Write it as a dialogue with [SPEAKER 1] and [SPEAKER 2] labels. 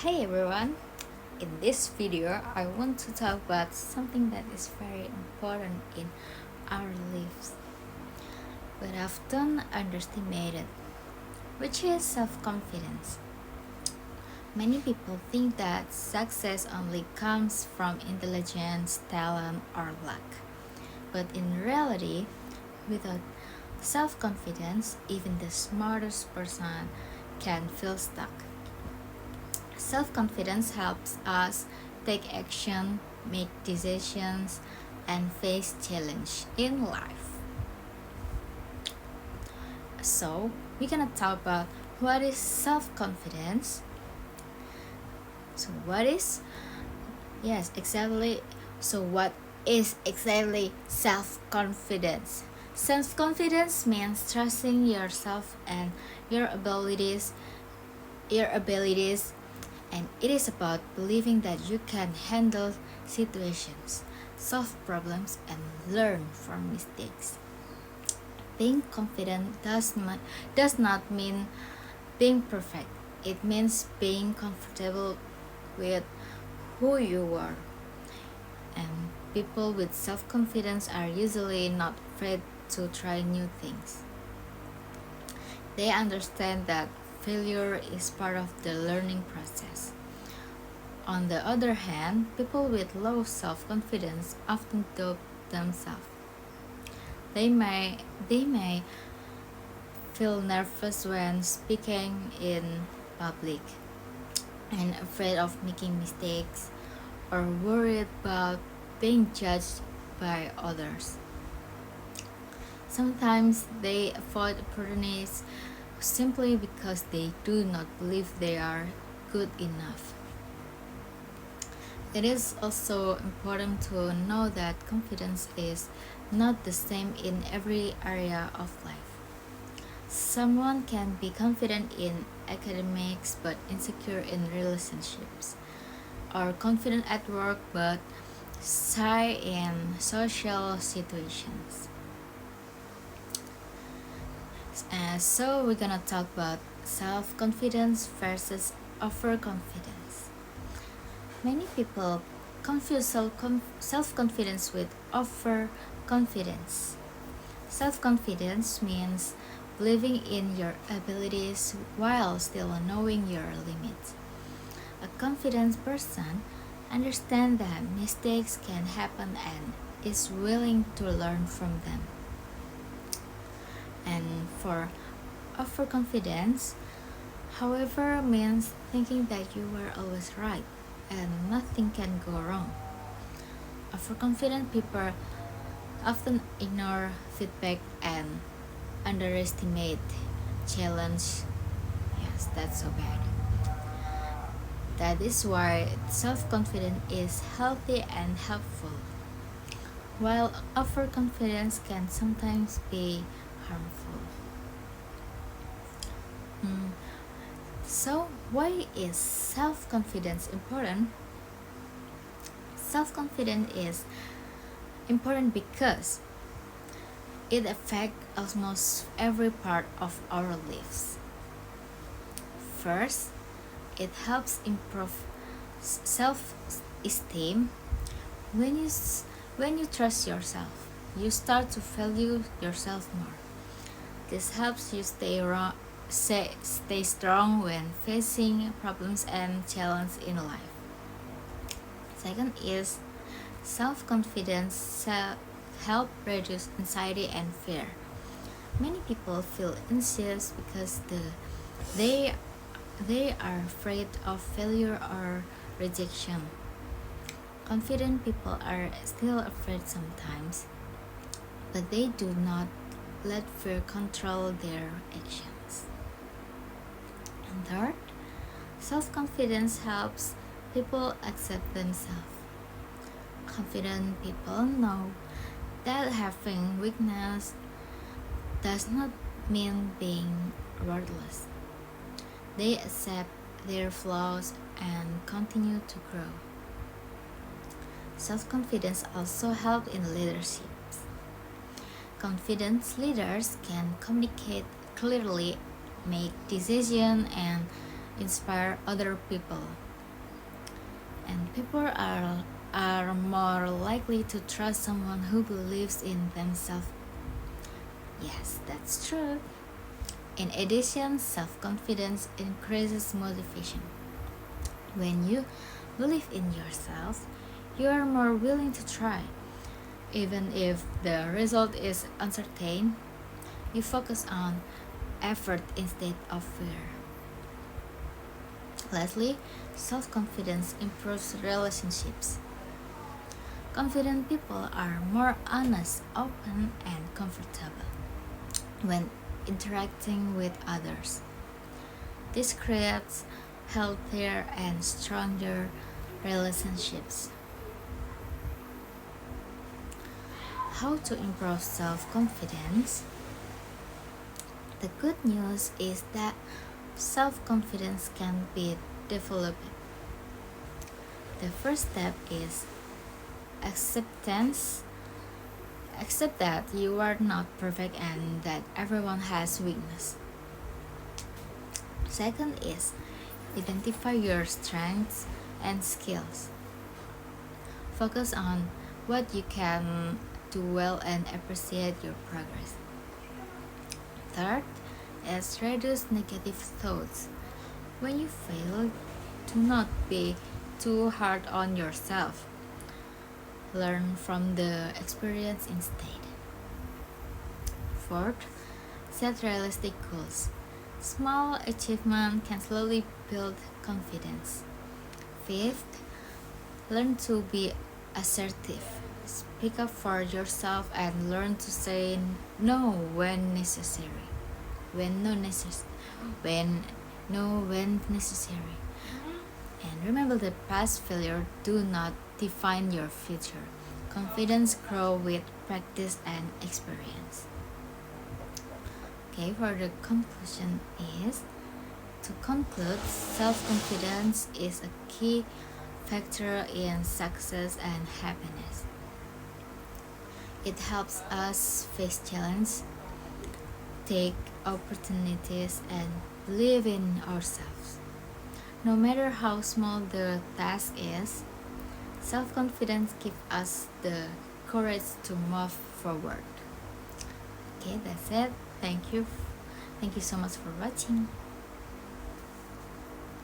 [SPEAKER 1] Hey everyone! In this video, I want to talk about something that is very important in our lives, but often underestimated, which is self-confidence. Many people think that success only comes from intelligence, talent, or luck. But in reality, without self-confidence, even the smartest person can feel stuck. Self-confidence helps us take action, make decisions, and face challenge in life. So, we're gonna talk about what is self-confidence. So, what is yes, exactly. So, what is exactly self-confidence? Self-confidence means trusting yourself and your abilities, your abilities and it is about believing that you can handle situations, solve problems, and learn from mistakes. Being confident does not mean being perfect. It means being comfortable with who you are. And people with self-confidence are usually not afraid to try new things. They understand that failure is part of the learning process. On the other hand, people with low self-confidence often doubt themselves. They may feel nervous when speaking in public and afraid of making mistakes or worried about being judged by others. Sometimes they avoid opportunities simply because they do not believe they are good enough. It is also important to know that confidence is not the same in every area of life. Someone can be confident in academics but insecure in relationships, or confident at work but shy in social situations. So, we're gonna talk about self confidence versus overconfidence. Many people confuse self confidence with overconfidence. Self confidence means believing in your abilities while still knowing your limits. A confident person understands that mistakes can happen and is willing to learn from them. And for overconfidence, however, means thinking that you were always right and nothing can go wrong. Overconfident people often ignore feedback and underestimate challenge. Yes, that's so bad. That is why self-confidence is healthy and helpful, while overconfidence can sometimes be harmful. So, why is self-confidence important? Self-confidence is important because it affects almost every part of our lives. First, it helps improve self-esteem. When you trust yourself, you start to value yourself more. This helps you stay strong when facing problems and challenges in life. Second is self-confidence help reduce anxiety and fear. Many people feel anxious because they they are afraid of failure or rejection. Confident people are still afraid sometimes, but they do not let fear control their actions. And third, self-confidence helps people accept themselves. Confident people know that having weakness does not mean being worthless. They accept their flaws and continue to grow. Self-confidence also helps in leadership. Confident leaders can communicate clearly, make decisions, and inspire other people. And people are more likely to trust someone who believes in themselves. Yes, that's true. In addition, self-confidence increases motivation. When you believe in yourself, you are more willing to try. Even if the result is uncertain, you focus on effort instead of fear. Lastly, self-confidence improves relationships. Confident people are more honest, open, and comfortable when interacting with others. This creates healthier and stronger relationships. How to improve self confidence? The good news is that self confidence can be developed. The first step is acceptance. Accept that you are not perfect and that everyone has weakness. Second is identify your strengths and skills. Focus on what you can do well and appreciate your progress. Third is reduce negative thoughts. When you fail, do not be too hard on yourself. Learn from the experience instead. Fourth, set realistic goals. Small achievement can slowly build confidence. Fifth, learn to be assertive. Speak up for yourself and learn to say no when necessary. When necessary. And remember that past failure do not define your future. Confidence grow with practice and experience. Okay, for the conclusion is to conclude, self-confidence is a key factor in success and happiness. It helps us face challenges, take opportunities, and believe in ourselves. No matter how small the task is, self-confidence gives us the courage to move forward. Okay, that's it. Thank you. Thank you so much for watching.